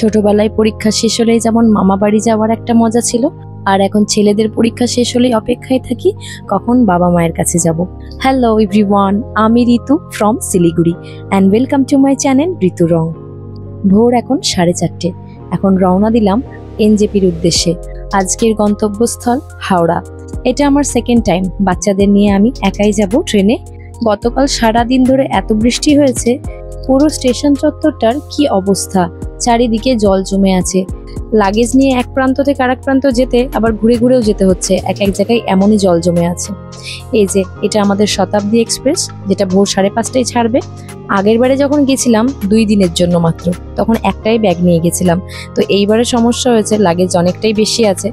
ছোটবেলায় পরীক্ষা শেষ হলেই যেমন মামা বাড়ি যাওয়ার একটা মজা ছিল, আর এখন ছেলেদের পরীক্ষা শেষ হলেই অপেক্ষায় থাকি কখন বাবা মায়ের কাছে যাব। হ্যালো এভরিওয়ান, আমি Ritu from Siliguri and welcome to my channel Ritu Rong. ভোর এখন 4:30। এখন রওনা দিলাম এনজেপির উদ্দেশ্যে। আজকের গন্তব্যস্থল হাওড়া। এটা আমার সেকেন্ড টাইম বাচ্চাদের নিয়ে আমি একাই যাব ট্রেনে। গতকাল সারাদিন ধরে এত বৃষ্টি হয়েছে, পুরো স্টেশন চত্বরটার কি অবস্থা, চারিদিকে জল জমে আছে। লাগেজ নিয়ে এক প্রান্ত থেকে আরেক প্রান্ত যেতে আবার ঘুরে ঘুরেও যেতে হচ্ছে, এক এক জায়গায় এমনই জল জমে আছে। এই যে এটা আমাদের শতাব্দী এক্সপ্রেস, যেটা ভোর 5:30টায় ছাড়বে। আগের বারে যখন গেছিলাম 2 দিনের জন্য মাত্র, তখন একটাই ব্যাগ নিয়ে গেছিলাম। তো এইবারে সমস্যা হয়েছে, লাগেজ অনেকটাই বেশি আছে।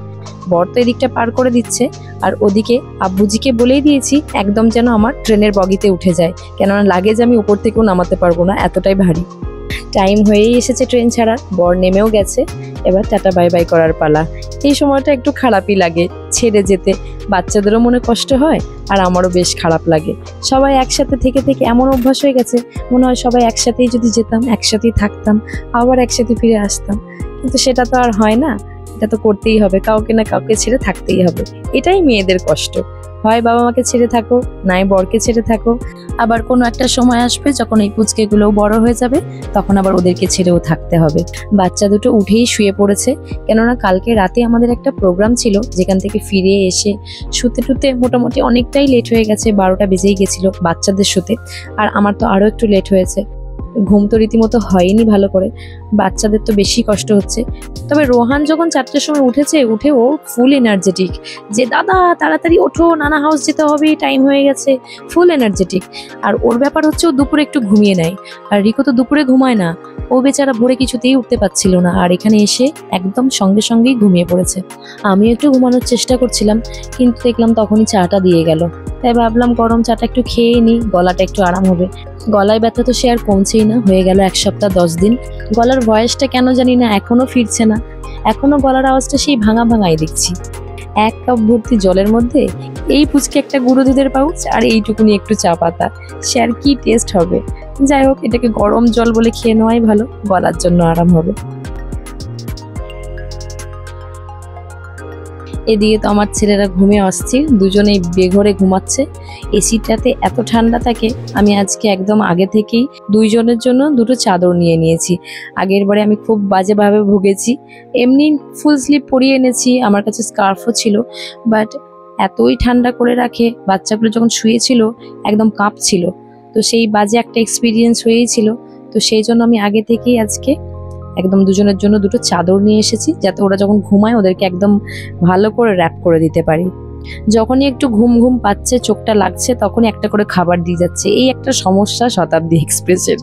বর তো এদিকটা পার করে দিচ্ছে, আর ওদিকে আব্বুজিকে বলেই দিয়েছি একদম যেন আমার ট্রেনের বগিতে উঠে যায়, কেননা লাগেজ আমি উপর থেকেও নামাতে পারবো না, এতটাই ভারী। টাইম হয়েই এসেছে ট্রেন ছাড়ার, বর নেমেও গেছে। এবার টাটা বাই বাই করার পালা। এই সময়টা একটু খারাপই লাগে ছেড়ে যেতে, বাচ্চাদেরও মনে কষ্ট হয় আর আমারও বেশ খারাপ লাগে। সবাই একসাথে থেকে থেকে এমন অভ্যাস হয়ে গেছে, মনে হয় সবাই একসাথেই যদি যেতাম, একসাথেই থাকতাম, আবার একসাথে ফিরে আসতাম। কিন্তু সেটা তো আর হয় না, এটা তো করতেই হবে, কাউকে না কাউকে ছেড়ে থাকতেই হবে। এটাই মেয়েদের কষ্ট, হয় বাবা মাকে ছেড়ে থাকো, নাই বরকে ছেড়ে থাকো। আবার কোনো একটা সময় আসবে যখন এই পুচকেগুলোও বড় হয়ে যাবে, তখন আবার ওদেরকে ছেড়েও থাকতে হবে। বাচ্চা দুটো উঠেই শুয়ে পড়েছে, কেননা কালকে রাতে আমাদের একটা প্রোগ্রাম ছিল, যেখান থেকে ফিরে এসে শুতে টুতে মোটামুটি অনেকটাই লেট হয়ে গেছে, 12টা বেজেই গেছিলো বাচ্চাদের শুতে। আর আমার তো আরও একটু লেট হয়েছে, ঘুম তো রীতিমতো হয়নি ভালো করে, বাচ্চাদের তো বেশি কষ্ট হচ্ছে। তবে রোহান যখন 4টার সময় উঠেছে, উঠে ও ফুল এনার্জেটিক, যে দাদা তাড়াতাড়ি ওঠো, নানা হাউস যেতে হবে, টাইম হয়ে গেছে, ফুল এনার্জেটিক। আর ওর ব্যাপার হচ্ছে ও দুপুরে একটু ঘুমিয়ে নেয়, আর রিকো তো দুপুরে ঘুমায় না। ও বেচারা ভোরে কিছুতেই উঠতে পারছিল না, আর এখানে এসে একদম সঙ্গে সঙ্গেই ঘুমিয়ে পড়েছে। আমি একটু ঘুমানোর চেষ্টা করছিলাম, কিন্তু দেখলাম তখনই চাটা দিয়ে গেল। তাই ভাবলাম গরম চাটা একটু খেয়ে নিই, গলাটা একটু আরাম হবে। গলায় ব্যথা তো সে আর কমছেই না, হয়ে গেল 1 সপ্তাহ 10 দিন। গলার ভয়েসটা কেন জানি না এখনো ফিরছে না, এখনো গলার আওয়াজটা সেই ভাঙা ভাঙাই দেখছি। 1 কাপ ভর্তি জলের মধ্যে এই পুচকে একটা গুঁড়ো দুধের পাউচ আর এইটুকুনি একটু চা পাতা, সে আর কি টেস্ট হবে। যাই হোক, এটাকে গরম জল বলে খেয়ে নেওয়াই ভালো, গলার জন্য আরাম হবে। এদিকে তো আমার ছেলেরা ঘুমিয়ে অস্থির, দুজনেই বেঘরে ঘুমাচ্ছে। এসিটাতে এত ঠান্ডা থাকে, আমি আজকে একদম আগে থেকেই 2 জনের জন্য 2টো চাদর নিয়ে নিয়েছি। আগের বারে আমি খুব বাজেভাবে ভুগেছি, এমনি ফুল স্লিভ পরিয়ে এনেছি, আমার কাছে স্কার্ফও ছিল, বাট এতই ঠান্ডা করে রাখে, বাচ্চাগুলো যখন শুয়েছিল একদম কাঁপছিল। তো সেই বাজে একটা এক্সপিরিয়েন্স হয়েছিল। তো সেই জন্য আমি আগে থেকেই আজকে একদম 2 জনের জন্য 2টো চাদর নিয়ে এসেছি, যাতে ওরা যখন ঘুমায় ওদেরকে একদম ভালো করে র্যাপ করে দিতে পারি। যখনই একটু ঘুম ঘুম পাচ্ছে, চোখটা লাগছে, তখনই একটা করে খাবার দিয়ে যাচ্ছে। এই একটা সমস্যা শতাব্দী এক্সপ্রেসের,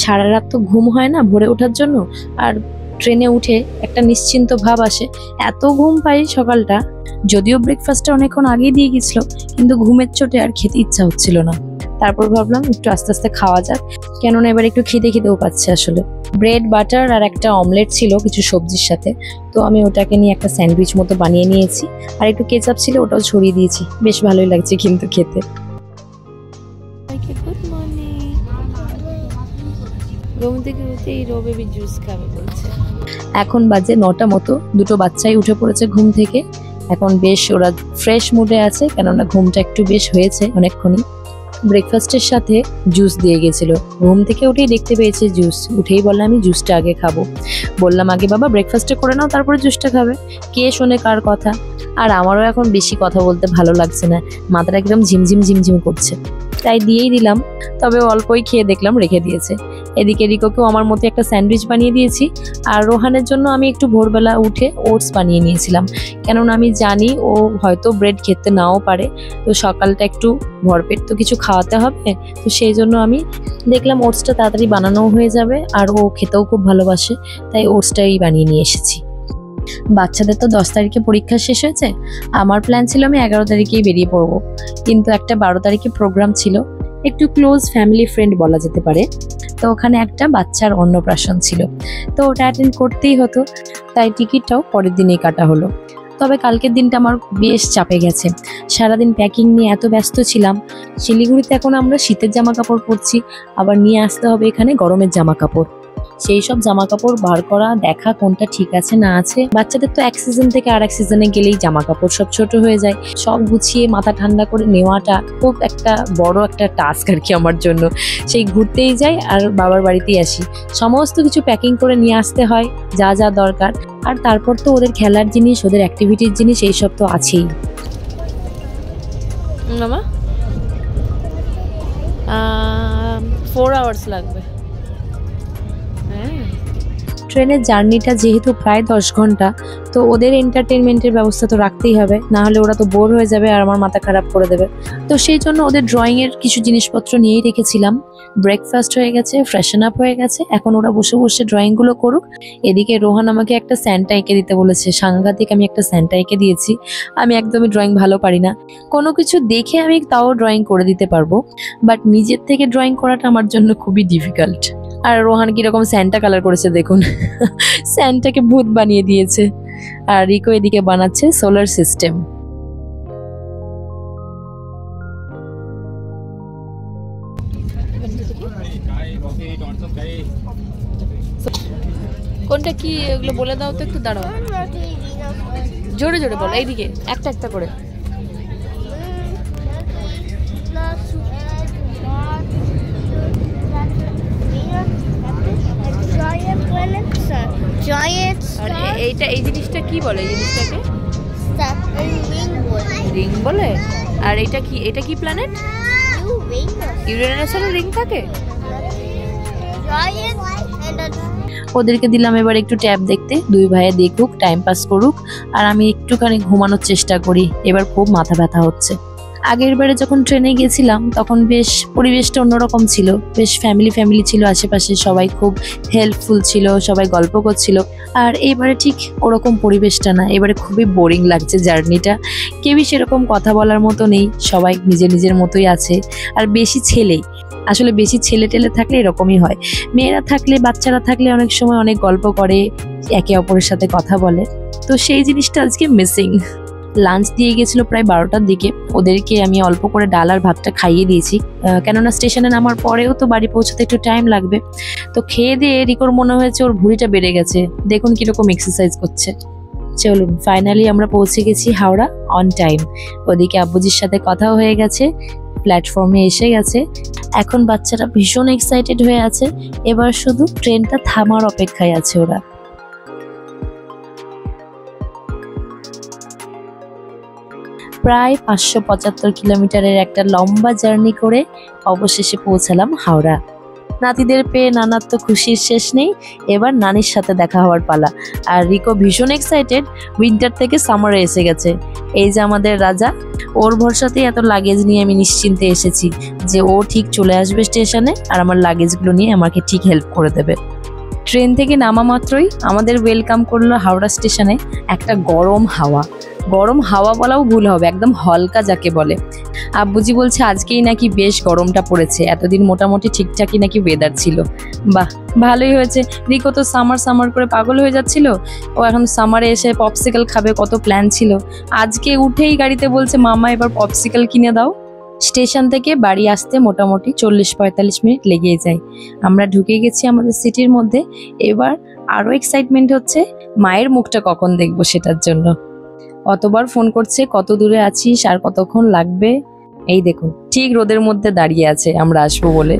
সারা রাত তো ঘুম হয় না ভোরে ওঠার জন্য, আর ট্রেনে উঠে একটা নিশ্চিন্ত ভাব আসে। এত ঘুম পাই সকালটা, যদিও ব্রেকফাস্টটা অনেকক্ষণ আগেই দিয়ে গেছিলো, কিন্তু ঘুমের চোটে আর খেতে ইচ্ছা হচ্ছিল না। তারপর ভাবলাম একটু আস্তে আস্তে খাওয়া যাক, কেননা এবার একটু খিদেও পাচ্ছে আসলে। ব্রেড বাটার আর একটা অমলেট ছিল কিছু সবজির সাথে, তো আমি ওটাকে নিয়ে একটা স্যান্ডউইচ মতো বানিয়ে নিয়েছি, আর একটু কেচাপ ছিল ওটাও ছড়িয়ে দিয়েছি, বেশ ভালোই লাগছে কিন্তু খেতে। Good morning. ঘুম থেকে উঠেই রো বেবি জুস খাবে বলছে। এখন বাজে 9টা মতো, 2টো বাচ্চাই উঠে পড়েছে ঘুম থেকে। এখন বেশ ওরা ফ্রেশ মুডে আছে, কেননা ঘুমটা একটু বেশ হয়েছে অনেকক্ষণই। ব্রেকফাস্টের সাথে জুস দিয়ে গেছিল, ঘুম থেকে উঠেই দেখতে পেয়েছে জুস, উঠেই বললাম আমি জুসটা আগে খাবো। বললাম আগে বাবা ব্রেকফাস্টটা করে নাও, তারপরে জুসটা খাবে। কে শোনে কার কথা। আর আমারও এখন বেশি কথা বলতে ভালো লাগছে না, মাথাটা একদম ঝিমঝিম ঝিমঝিম করছে, তাই দিয়েই দিলাম। তবে অল্পই খেয়ে দেখলাম রেখে দিয়েছে। এদিকে রিকোকেও আমার মতো একটা স্যান্ডউইচ বানিয়ে দিয়েছি, আর রোহানের জন্য আমি একটু ভোরবেলা উঠে ওটস বানিয়ে নিয়েছিলাম, কেননা আমি জানি ও হয়তো ব্রেড খেতে নাও পারে, তো সকালটা একটু ভরপেট তো কিছু খাওয়াতে হবে। তো সেই জন্য আমি দেখলাম ওটসটা তাড়াতাড়ি বানানোও হয়ে যাবে, আর ও খেতেও খুব ভালোবাসে, তাই ওটসটাই বানিয়ে নিয়ে এসেছি। বাচ্চাদের তো 10 তারিখে পরীক্ষা শেষ হয়েছে, আমার প্ল্যান ছিল আমি 11 তারিখেই বেরিয়ে পড়বো, কিন্তু একটা 12 তারিখে প্রোগ্রাম ছিল, একটু ক্লোজ ফ্যামিলি ফ্রেন্ড বলা যেতে পারে। তো ওখানে একটা বাচ্চার অন্নপ্রাশন ছিল, তো ওটা অ্যাটেন্ড করতেই হতো, তাই টিকিটটাও পরের দিনেই কাটা হলো। তবে কালকের দিনটা আমার বেশ চাপে গেছে, সারাদিন প্যাকিং নিয়ে এত ব্যস্ত ছিলাম। শিলিগুড়িতে এখন আমরা শীতের জামা কাপড় পরছি, আবার নিয়ে আসতে হবে এখানে গরমের জামা কাপড়। সেই সব জামা কাপড় বার করা, দেখা কোনটা ঠিক আছে না আছে। বাচ্চাদের তো এক সিজন থেকে আর এক সিজনে গেলেই জামা কাপড় সব ছোট হয়ে যায়, সব গুছিয়ে মাথা ঠান্ডা করে নেওয়াটা খুব একটা বড় একটা টাস্ক আর কি আমার জন্য। সেই ঘুরতেই যাই আর বাবার বাড়িতেই আসি, সমস্ত কিছু প্যাকিং করে নিয়ে আসতে হয় যা যা দরকার। আর তারপর তো ওদের খেলার জিনিস, ওদের অ্যাক্টিভিটির জিনিস এইসব তো আছেই। মামা 4 আওয়ার্স লাগবে। ট্রেনের জার্নিটা যেহেতু প্রায় 10 ঘন্টা, তো ওদের এন্টারটেনমেন্টের ব্যবস্থা তো রাখতেই হবে, না হলে ওরা তো বোর হয়ে যাবে আর আমার মাথা খারাপ করে দেবে। তো সেই জন্য ওদের ড্রয়িংয়ের কিছু জিনিসপত্র নিয়েই রেখেছিলাম। ব্রেকফাস্ট হয়ে গেছে, ফ্রেশন আপ হয়ে গেছে, এখন ওরা বসে বসে ড্রয়িংগুলো করুক। এদিকে রোহান আমাকে একটা স্যান্টা এঁকে দিতে বলেছে, সাংঘাতিক আমি একটা স্যান্টা এঁকে দিয়েছি। আমি একদমই ড্রয়িং ভালো পারি না, কোনো কিছু দেখে আমি তাও ড্রয়িং করে দিতে পারবো, বাট নিজের থেকে ড্রয়িং করাটা আমার জন্য খুবই ডিফিকাল্ট। আর রোহান কিরকম স্যান্টা কালার করেছে দেখুন, স্যান্টাকে ভূত বানিয়ে দিয়েছে। আর রিকো এদিকে বানাচ্ছে সোলার সিস্টেম। কোনটা কি এগুলো বলে দাও তো একটু, দাঁড়াও জোরে জোরে বলো, এইদিকে একটা একটা করে। এইটা এই জিনিসটা কি বলে? এই জিনিসটাকে রিং বলে। আর এটা কি, এটা কি প্ল্যানেট? ইউরেনাসের রিং থাকে। ওদেরকে দিলাম এবার একটু ট্যাব দেখতে, দুই ভাইয়ে দেখুক, টাইম পাস করুক, আর আমি একটুখানি ঘুমানোর চেষ্টা করি। এবার খুব মাথা ব্যথা হচ্ছে। আগের বারে যখন ট্রেনে গেছিলাম তখন বেশ পরিবেশটা অন্যরকম ছিল, বেশ ফ্যামিলি ছিল আশেপাশে, সবাই খুব হেল্পফুল ছিল, সবাই গল্প করছিল। আর এবারে ঠিক ওরকম পরিবেশটা না, এবারে খুবই বোরিং লাগছে জার্নিটা। কেউই সেরকম কথা বলার মতো নেই, সবাই নিজের নিজের মতোই আছে। আর বেশি ছেলেই, আসলে বেশি ছেলে টেলে থাকলে এরকমই হয়। মেয়েরা থাকলে, বাচ্চারা থাকলে অনেক সময় অনেক গল্প করে, একে অপরের সাথে কথা বলে, তো সেই জিনিসটা আজকে মিসিং। লাঞ্চ দিয়ে গেছিলো প্রায় 12টার দিকে, ওদেরকে আমি অল্প করে ডাল আর ভাতটা খাইয়ে দিয়েছি, কেননা স্টেশনে নামার পরেও তো বাড়ি পৌঁছাতে একটু টাইম লাগবে। তো খেয়ে দিয়ে রিকোর মনে হয়েছে ওর ভুঁড়িটা বেড়ে গেছে, দেখুন কিরকম এক্সারসাইজ করছে। চলুন, ফাইনালি আমরা পৌঁছে গেছি হাওড়া অন টাইম। ওদিকে আব্বুজির সাথে কথাও হয়ে গেছে, প্ল্যাটফর্মে এসে গেছে। এখন বাচ্চারা ভীষণ এক্সাইটেড হয়ে আছে, এবার শুধু ট্রেনটা থামার অপেক্ষায় আছে ওরা। প্রায় 575 কিলোমিটারের একটা লম্বা জার্নি করে অবশেষে পৌঁছালাম হাওড়া। নাতিদের পেয়ে নানার তো খুশির শেষ নেই, এবার নানির সাথে দেখা হওয়ার পালা। আর রিকো ভীষণ এক্সাইটেড, উইন্টার থেকে সামারে এসে গেছে। এই যে আমাদের রাজা, ওর ভরসাতেই এত লাগেজ নিয়ে আমি নিশ্চিন্তে এসেছি যে ও ঠিক চলে আসবে স্টেশনে আর আমার লাগেজগুলো নিয়ে আমাকে ঠিক হেল্প করে দেবে। ট্রেন থেকে নামা মাত্রই আমাদের ওয়েলকাম করলো হাওড়া স্টেশনে একটা গরম হাওয়া। গরম হাওয়া বলাও ভুল হবে, একদম হলকা যাকে বলে। আব্বুজি বলছে আজকেই নাকি বেশ গরমটা পড়েছে, এতদিন মোটামুটি ঠিকঠাকই নাকি ওয়েদার ছিল। বাহ, ভালোই হয়েছে। রিকো তো সামার করে পাগল হয়ে যাচ্ছিল, ও এখন সামারে এসে পপসিকল খাবে, কত প্ল্যান ছিল। আজকে উঠেই গাড়িতে বলছে মামা এবার পপসিকল কিনে দাও। স্টেশন থেকে বাড়ি আসতে মোটামুটি 40-45 মিনিট লেগেই যায়। আমরা ঢুকে গেছি আমাদের সিটির মধ্যে। এবার আরো এক্সাইটমেন্ট হচ্ছে, মায়ের মুখটা কখন দেখবো সেটার জন্য। অতবার ফোন করছে, কত দূরে আছিস আর কতক্ষণ লাগবে। এই দেখুন ঠিক রোদের মধ্যে দাঁড়িয়ে আছে আমরা আসবো বলে।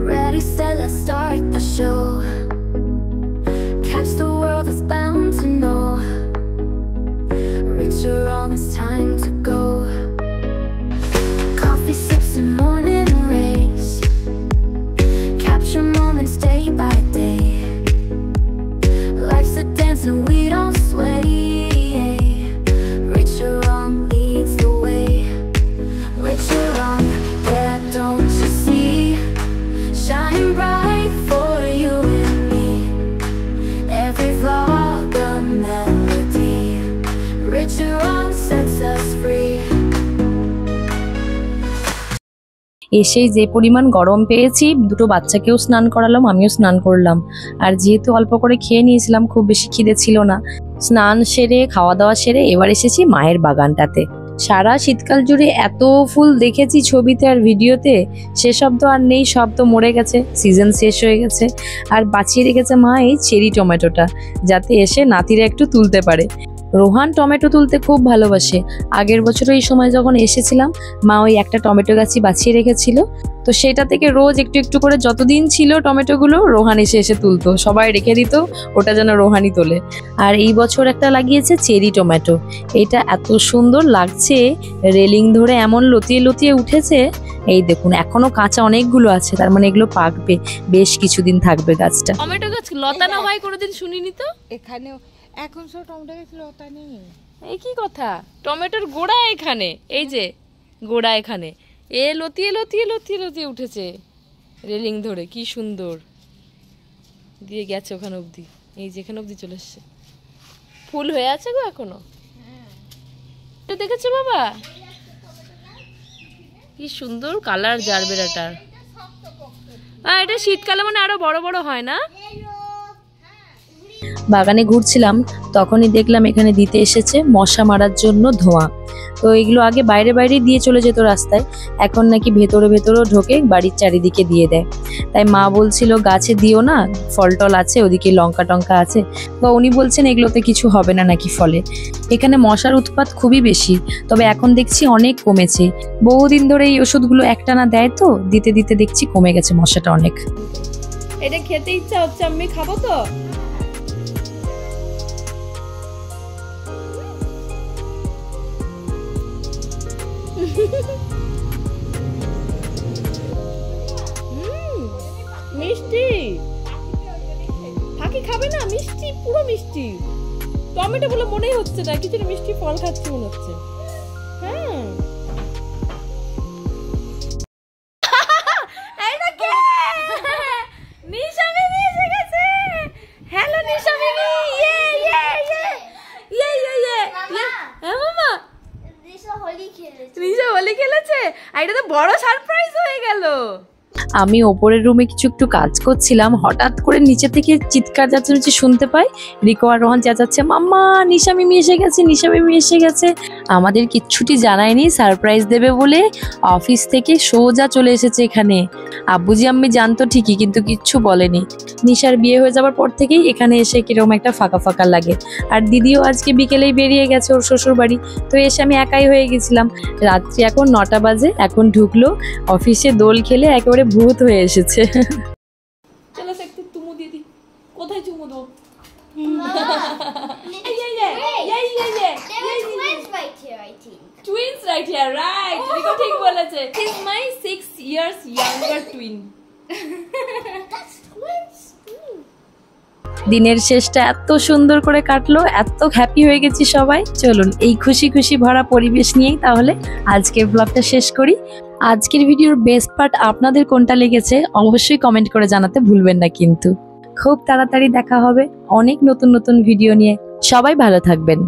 এসেই যে পরিমাণ গরম পেয়েছি, দুটো বাচ্চাকেও স্নান করালাম, আমিও স্নান করলাম। আর যেহেতু অল্প করে খেয়ে নিয়েছিলাম, খুব বেশি খিদে ছিল না। স্নান সেরে খাওয়া দাওয়া সেরে এবার এসেছি মায়ের বাগানটাতে। সারা শীতকাল জুড়ে এত ফুল দেখেছি ছবিতে আর ভিডিওতে, সেসব তো আর নেই, সব তো মরে গেছে, সিজন শেষ হয়ে গেছে। আর বাঁচিয়ে রেখেছে মা এই চেরি টমেটোটা, যাতে এসে নাতিরা একটু তুলতে পারে। রোহান টমেটো তুলতে খুব ভালোবাসে। আগের বছর এই সময় যখন এসেছিলাম, মা ওই একটা টমেটো গাছই বাঁচিয়ে রেখেছিল, তো সেটা থেকে রোজ একটু একটু করে যতদিন ছিল টমেটোগুলো রোহান এসে এসে তুলতো, সবাই রেখে দিত, ওটা যেন রোহানই তোলে। আর এই বছর একটা লাগিয়েছে চেরি টমেটো, এটা এত সুন্দর লাগছে, রেলিং ধরে এমন লতিয়ে লতিয়ে উঠেছে। এই দেখুন এখনো কাঁচা অনেকগুলো আছে, তার মানে এগুলো পাকবে, বেশ কিছুদিন থাকবে গাছটা। টমেটো গাছ লতা না হয় কোনোদিন শুনিনি তো। এখানেও এখন সব টমেটো গাছ লতা নেই। এই কি কথা, টমেটোর গোড়া এখানে, এই যে গোড়া এখানে, এ লতিয়ে লতিয়ে লতিয়ে লতিয়ে উঠেছে রেলিং ধরে, কি সুন্দর দিয়ে গেছে ওখানে অবধি, এই যে এখানে অবধি চলে এসছে, ফুল হয়ে আছে গো এখনো। এটা দেখেছো বাবা, কি সুন্দর কালার জারবেরাটার। এটা শীতকালে মানে আরো বড় বড় হয় না। বাগানে ঘুরছিলাম, তখনই দেখলাম এখানে দিতে এসেছে মশা মারার জন্য ধোঁয়া। তো এগুলো আগে বাইরে বাইরে দিয়ে চলে যেত রাস্তায়, এখন নাকি ভেতরে ভেতরেও ঢোকে, বাড়ির চারিদিকে দিয়ে দেয়। তাই মা বলছিল গাছে দিও না, ফল টল আছে ওদিকে, লঙ্কা টঙ্কা আছে, বা উনি বলছেন এগুলোতে কিছু হবে না নাকি ফলে। এখানে মশার উৎপাত খুবই বেশি, তবে এখন দেখছি অনেক কমেছে। বহুদিন ধরে এই ওষুধগুলো একটানা দেয়, তো দিতে দিতে দেখছি কমে গেছে মশাটা অনেক। এটা খেতে ইচ্ছা হচ্ছে, আমি খাবো তো। মিষ্টি, ফাঁকি খাবে না, মিষ্টি, পুরো মিষ্টি। টমেটো গুলো মনেই হচ্ছে না, কিছু মিষ্টি ফল খাচ্ছি মনে হচ্ছে। হ্যাঁ নিশা মিমি এসে গেছে। হ্যালো নিশা মিমি, ইয়ে ইয়ে ইয়ে ইয়ে ইয়ে ইয়ে। হ্যাঁ মামা, নিশা হোলি খেলেছে, আর এটা তো বড় সারপ্রাইজ হয়ে গেল। আমি ওপরের রুমে কিছু একটু কাজ করছিলাম, হঠাৎ করে নিচে থেকে চিৎকার চেঁচামেচি শুনতে পাই। রিকো আর রোহান চেঁচাচ্ছে, মাম্মা নিশা মিমি এসে গেছে, নিশা মিমি এসে গেছে। আমাদের কিচ্ছুটি জানায়নি, সারপ্রাইজ দেবে বলে অফিস থেকে সোজা চলে এসেছে এখানে। আব্বুজি আম্মি জানতো ঠিকই, কিন্তু কিচ্ছু বলেনি। নিশার বিয়ে হয়ে যাওয়ার পর থেকেই এখানে এসে কিরকম একটা ফাঁকা ফাঁকা লাগে। আর দিদিও আজকে বিকেলেই বেরিয়ে গেছে ওর শ্বশুর বাড়ি, তো এসে আমি একাই হয়ে গেছিলাম। রাত্রি এখন 9টা বাজে, এখন ঢুকলো, অফিসে দোল খেলে একেবারে ভূত হয়ে এসেছে। চলো একটু চুমু দিদি, কোথায় চুমু দেবো? Twins right here, right? Rico ঠিক বলেছে। He's my 6 years younger twin. That's twins. দিনের শেষটা এত সুন্দর করে কাটলো, এত হ্যাপি হয়ে গেছি সবাই। চলুন এই খুশি খুশি ভরা পরিবেশ নিয়েই তাহলে আজকের ব্লগটা শেষ করি। আজকের ভিডিওর বেস্ট পার্ট আপনাদের কোনটা লেগেছে অবশ্যই কমেন্ট করে জানাতে ভুলবেন না কিন্তু। খুব তাড়াতাড়ি দেখা হবে অনেক নতুন নতুন ভিডিও নিয়ে। সবাই ভালো থাকবেন।